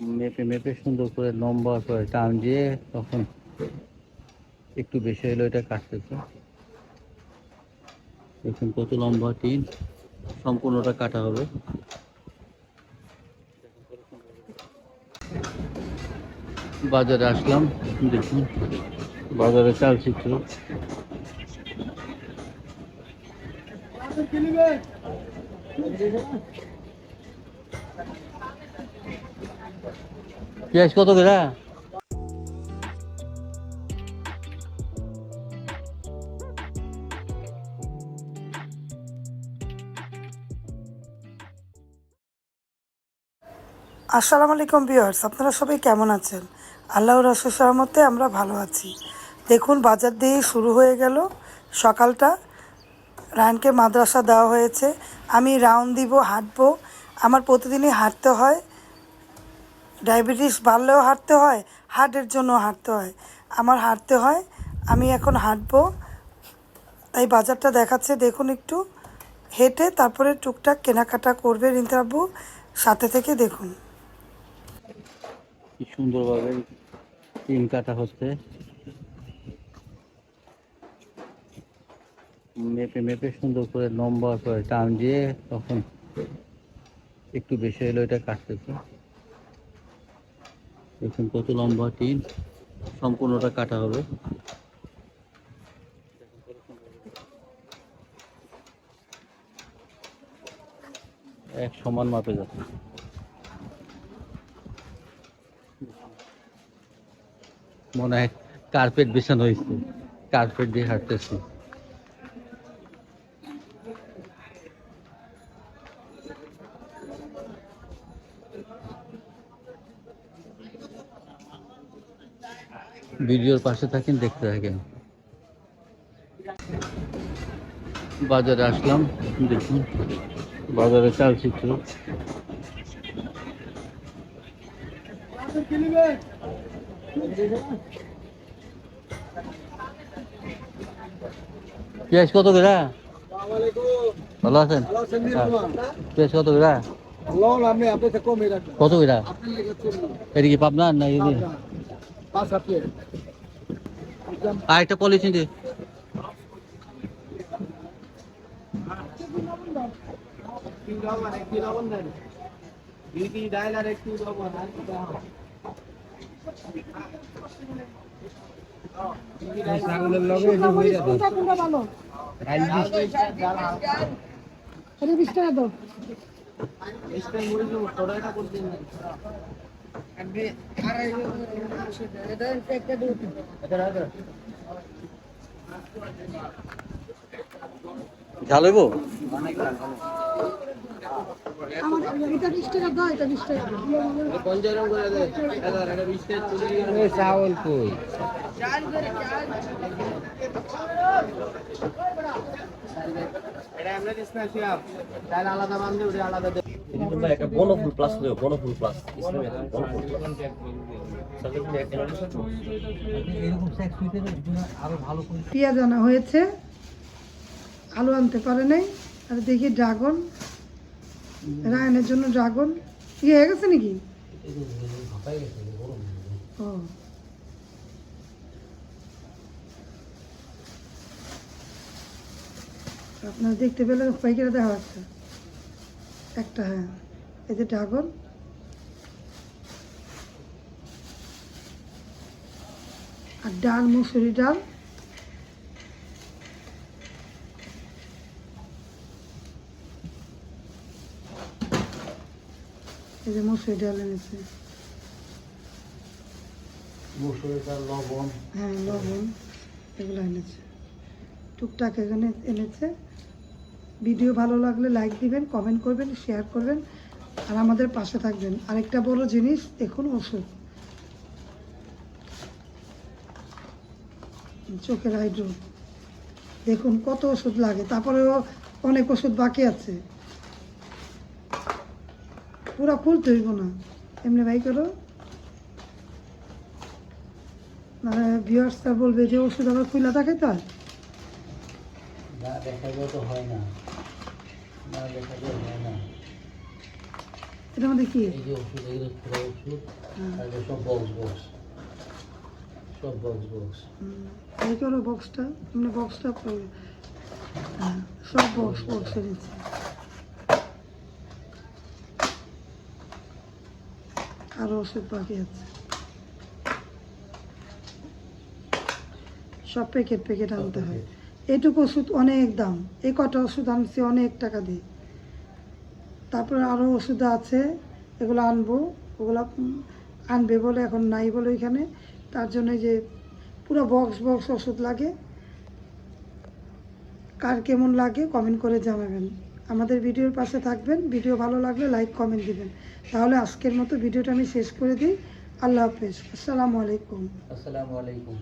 মেপে মেপে সুন্দর করে লম্বা করে টান দিয়ে তখন একটু বেশি হলো এটা কাটতেছে। দেখুন কত লম্বা টিন, সম্পূর্ণটা কাটা হবে। বাজারে আসলাম, দেখুন বাজারে চালচিত্র। পেঁয়াজ কত করে? আসসালামু আলাইকুম ভিউয়ার্স, আপনারা সবাই কেমন আছেন? আল্লাহর অশেষ রহমতে আমরা ভালো আছি। দেখুন বাজার দিয়ে শুরু হয়ে গেল সকালটা। রায়নকে মাদ্রাসা দেওয়া হয়েছে, আমি রাউন্ড দিব, হাঁটবো। আমার প্রতিদিনই হাঁটতে হয়, ডায়াবেটিস বাড়লেও হাঁটতে হয়, হার্টের জন্য হাঁটতে হয়, আমার হাঁটতে হয়। আমি এখন হাঁটবো, তাই বাজারটা দেখাচ্ছে। দেখুন একটু হেঁটে তারপরে টুকটাক কেনাকাটা করবে রিন্তা আব্বু, সাথে থেকে দেখুন। কি সুন্দরভাবে টিন কাটা হচ্ছে, মেপে মেপে সুন্দর করে লম্বা করে টান দিয়ে তখন একটু বেশি হলো এটা কাটতেছে। দেখুন কত লম্বা টিন, সম্পূর্ণটা কাটা হবে। এক সমান মাপে যাচ্ছে, মনে হয় কার্পেট বিছানো হয়েছে, কার্পেট দিয়ে হাঁটতেছি। ভিডিওর পাশে থাকেন, দেখতে থাকেন। বাজারে আসলাম, দেখুন বাজারে চালচিত্র। পেঁয়াজ কত করে? ভালো আছেন? পেঁয়াজ কত করে? কত করে? এটা কি পাবনার না? আর একটা পলিথিন দিয়ে ঝাল হইব? চাউল কই? বনফুল প্লাস বনফুল প্লাস পেঁয়াজ আনা হয়েছে, আলু আনতে পারে নাই। আর দেখি ড্রাগন, রায়নের জন্য ড্রাগন ইয়ে হয়ে গেছে নাকি? ও আপনারা দেখতে পেলে পাইকারি দেখা যাচ্ছে একটা। হ্যাঁ, এই যে ড্রাগন, আর ডাল, মুসুরি ডাল। এই যে মুসুরি ডাল এনেছে, লবণ। হ্যাঁ লবণ, এগুলো এনেছে টুকটাক এখানে এনেছে। ভিডিও ভালো লাগলে লাইক দিবেন, কমেন্ট করবেন, শেয়ার করবেন, আর আমাদের পাশে থাকবেন। আরেকটা বড় জিনিস দেখুন, ওষুধ, চোখের হাইড্রো। দেখুন কত ওষুধ লাগে, তারপরেও অনেক ওষুধ বাকি আছে। পুরো খুলতে হইব না, এমনি ভাই করো, মানে ভিউয়ার্সরা বলবে যে ওষুধ আবার খুলে থাকে। তো এটার মধ্যে কি? এই যে ওষুধ, এগুলো পুরো ওষুধ, হ্যাঁ। আর এগুলো সব বক্স বক্স, সব বক্স বক্স। এই করো বক্সটা, এমনি বক্সটা পড়বে। হ্যাঁ, সব বক্স বক্সের নিচে। আরও ওষুধ বাকি আছে, সব প্যাকেট প্যাকেট আনতে হয়। এইটুকু ওষুধ অনেক দাম, এই কটা ওষুধ আনছি অনেক টাকা দিয়ে। তারপরে আরও ওষুধ আছে, এগুলো আনবো, ওগুলো আনবে বলে এখন নাই বলে ওইখানে, তার জন্য যে পুরো বক্স বক্স ওষুধ লাগে। কার কেমন লাগে কমেন্ট করে জানাবেন, আমাদের ভিডিওর পাশে থাকবেন। ভিডিও ভালো লাগলে লাইক কমেন্ট দিবেন। তাহলে আজকের মতো ভিডিওটা আমি শেষ করে দিই। আল্লাহ হাফেজ, আসসালামু আলাইকুম। আসসালামু আলাইকুম।